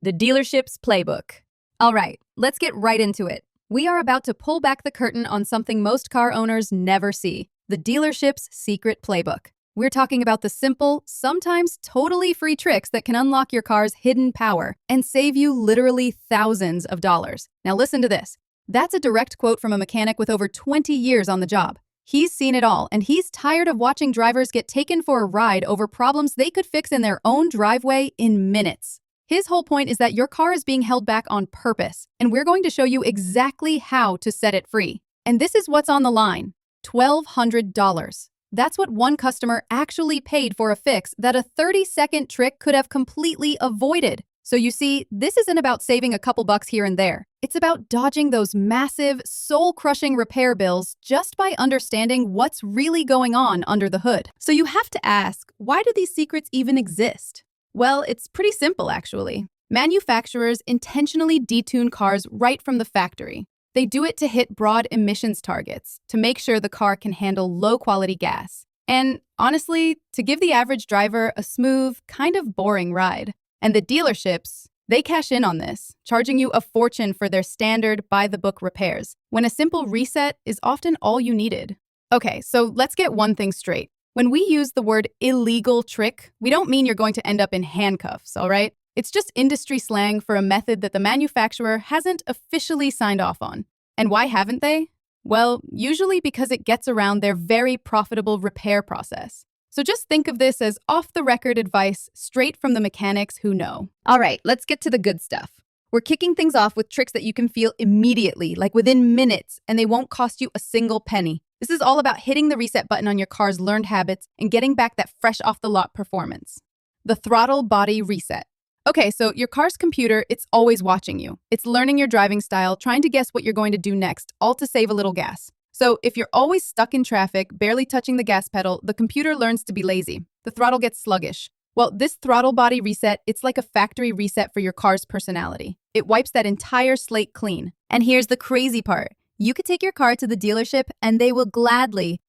The dealership's playbook. All right, let's get right into it. We are about to pull back the curtain on something most car owners never see, the dealership's secret playbook. We're talking about the simple, sometimes totally free tricks that can unlock your car's hidden power and save you literally thousands of dollars. Now listen to this. That's a direct quote from a mechanic with over 20 years on the job. He's seen it all, and he's tired of watching drivers get taken for a ride over problems they could fix in their own driveway in minutes. His whole point is that your car is being held back on purpose, and we're going to show you exactly how to set it free. And this is what's on the line: $1,200. That's what one customer actually paid for a fix that a 30-second trick could have completely avoided. So you see, this isn't about saving a couple bucks here and there. It's about dodging those massive, soul-crushing repair bills just by understanding what's really going on under the hood. So you have to ask, why do these secrets even exist? Well, it's pretty simple, actually. Manufacturers intentionally detune cars right from the factory. They do it to hit broad emissions targets, to make sure the car can handle low-quality gas. And honestly, to give the average driver a smooth, kind of boring ride. And the dealerships, they cash in on this, charging you a fortune for their standard by-the-book repairs, when a simple reset is often all you needed. Okay, so let's get one thing straight. When we use the word illegal trick, we don't mean you're going to end up in handcuffs, all right? It's just industry slang for a method that the manufacturer hasn't officially signed off on. And why haven't they? Well, usually because it gets around their very profitable repair process. So just think of this as off-the-record advice straight from the mechanics who know. All right, let's get to the good stuff. We're kicking things off with tricks that you can feel immediately, like within minutes, and they won't cost you a single penny. This is all about hitting the reset button on your car's learned habits and getting back that fresh off-the-lot performance. The throttle body reset. Okay, so your car's computer, it's always watching you. It's learning your driving style, trying to guess what you're going to do next, all to save a little gas. So if you're always stuck in traffic, barely touching the gas pedal, the computer learns to be lazy. The throttle gets sluggish. Well, this throttle body reset, it's like a factory reset for your car's personality. It wipes that entire slate clean. And here's the crazy part. You could take your car to the dealership and they will gladly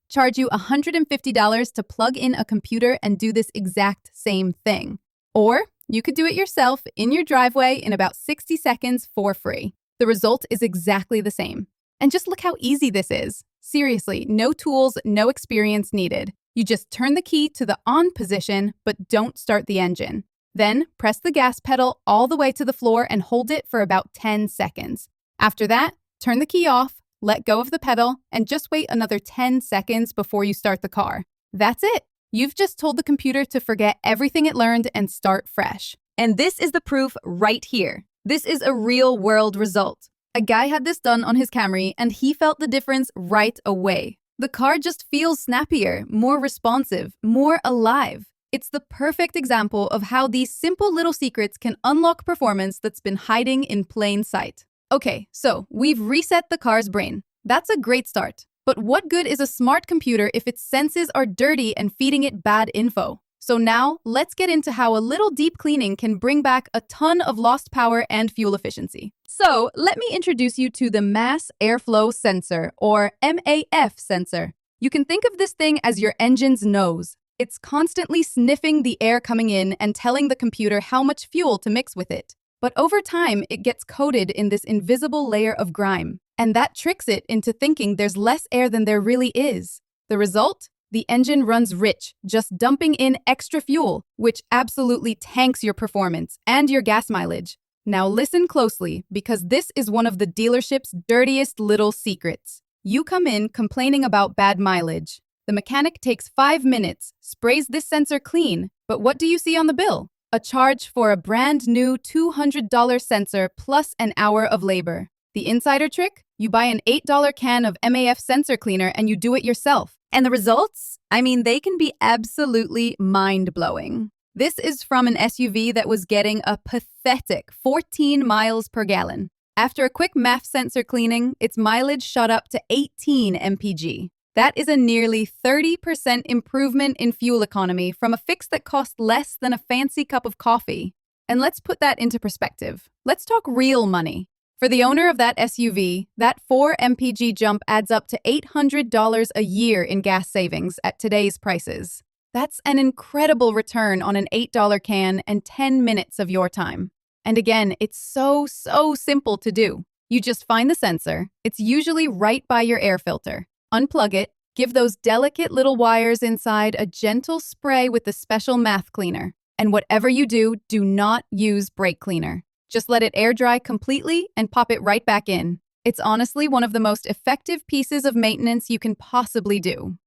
charge you $150 to plug in a computer and do this exact same thing. Or you could do it yourself in your driveway in about 60 seconds for free. The result is exactly the same. And just look how easy this is. Seriously, no tools, no experience needed. You just turn the key to the on position, but don't start the engine. Then press the gas pedal all the way to the floor and hold it for about 10 seconds. After that, turn the key off, let go of the pedal, and just wait another 10 seconds before you start the car. That's it. You've just told the computer to forget everything it learned and start fresh. And this is the proof right here. This is a real-world result. A guy had this done on his Camry, and he felt the difference right away. The car just feels snappier, more responsive, more alive. It's the perfect example of how these simple little secrets can unlock performance that's been hiding in plain sight. Okay, so we've reset the car's brain. That's a great start. But what good is a smart computer if its senses are dirty and feeding it bad info? So now, let's get into how a little deep cleaning can bring back a ton of lost power and fuel efficiency. So, let me introduce you to the Mass Airflow Sensor, or MAF sensor. You can think of this thing as your engine's nose. It's constantly sniffing the air coming in and telling the computer how much fuel to mix with it. But over time, it gets coated in this invisible layer of grime. And that tricks it into thinking there's less air than there really is. The result? The engine runs rich, just dumping in extra fuel, which absolutely tanks your performance and your gas mileage. Now listen closely, because this is one of the dealership's dirtiest little secrets. You come in complaining about bad mileage. The mechanic takes 5 minutes, sprays this sensor clean, but what do you see on the bill? A charge for a brand new $200 sensor plus an hour of labor. The insider trick? You buy an $8 can of MAF sensor cleaner and you do it yourself. And the results? I mean, they can be absolutely mind-blowing. This is from an SUV that was getting a pathetic 14 miles per gallon. After a quick MAF sensor cleaning, its mileage shot up to 18 mpg. That is a nearly 30% improvement in fuel economy from a fix that cost less than a fancy cup of coffee. And let's put that into perspective. Let's talk real money. For the owner of that SUV, that 4 mpg jump adds up to $800 a year in gas savings at today's prices. That's an incredible return on an $8 can and 10 minutes of your time. And again, it's so simple to do. You just find the sensor. It's usually right by your air filter. Unplug it, give those delicate little wires inside a gentle spray with the special mouth cleaner. And whatever you do, do not use brake cleaner. Just let it air dry completely and pop it right back in. It's honestly one of the most effective pieces of maintenance you can possibly do.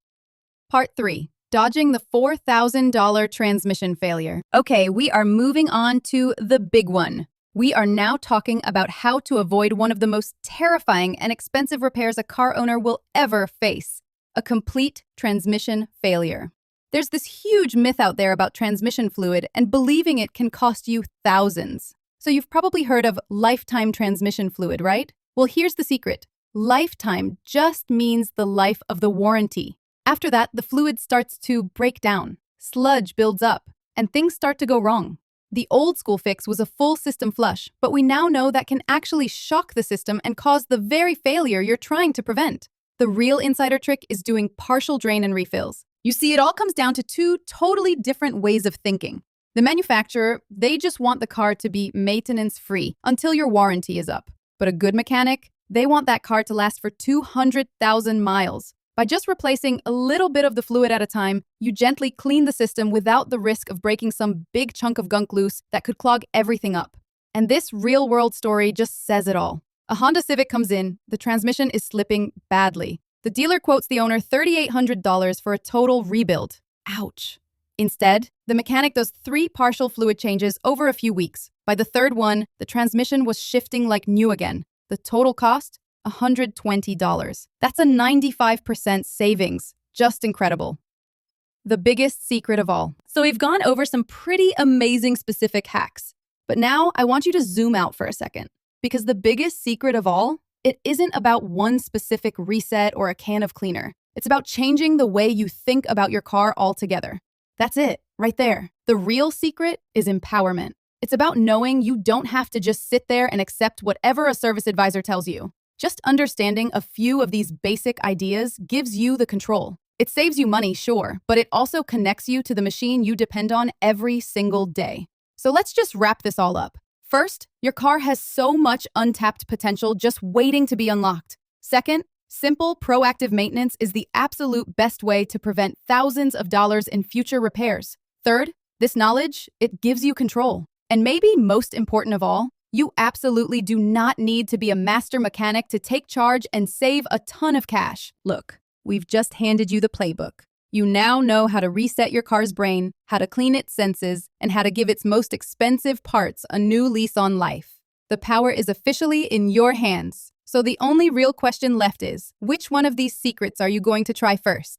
Part 3. Dodging the $4,000 transmission failure. Okay, we are moving on to the big one. We are now talking about how to avoid one of the most terrifying and expensive repairs a car owner will ever face: a complete transmission failure. There's this huge myth out there about transmission fluid, and believing it can cost you thousands. So you've probably heard of lifetime transmission fluid, right? Well, here's the secret. Lifetime just means the life of the warranty. After that, the fluid starts to break down, sludge builds up, and things start to go wrong. The old school fix was a full system flush, but we now know that can actually shock the system and cause the very failure you're trying to prevent. The real insider trick is doing partial drain and refills. You see, it all comes down to two totally different ways of thinking. The manufacturer, they just want the car to be maintenance-free until your warranty is up. But a good mechanic, they want that car to last for 200,000 miles. By just replacing a little bit of the fluid at a time, you gently clean the system without the risk of breaking some big chunk of gunk loose that could clog everything up. And this real-world story just says it all. A Honda Civic comes in, the transmission is slipping badly. The dealer quotes the owner $3,800 for a total rebuild. Ouch. Instead, the mechanic does 3 partial fluid changes over a few weeks. By the third one, the transmission was shifting like new again. The total cost? $120. That's a 95% savings. Just incredible. The biggest secret of all. So we've gone over some pretty amazing specific hacks. But now I want you to zoom out for a second. Because the biggest secret of all, it isn't about one specific reset or a can of cleaner. It's about changing the way you think about your car altogether. That's it, right there. The real secret is empowerment. It's about knowing you don't have to just sit there and accept whatever a service advisor tells you. Just understanding a few of these basic ideas gives you the control. It saves you money, sure, but it also connects you to the machine you depend on every single day. So let's just wrap this all up. First, your car has so much untapped potential just waiting to be unlocked. Second, simple, proactive maintenance is the absolute best way to prevent thousands of dollars in future repairs. Third, this knowledge, it gives you control. And maybe most important of all, you absolutely do not need to be a master mechanic to take charge and save a ton of cash. Look, we've just handed you the playbook. You now know how to reset your car's brain, how to clean its senses, and how to give its most expensive parts a new lease on life. The power is officially in your hands. So the only real question left is, which one of these secrets are you going to try first?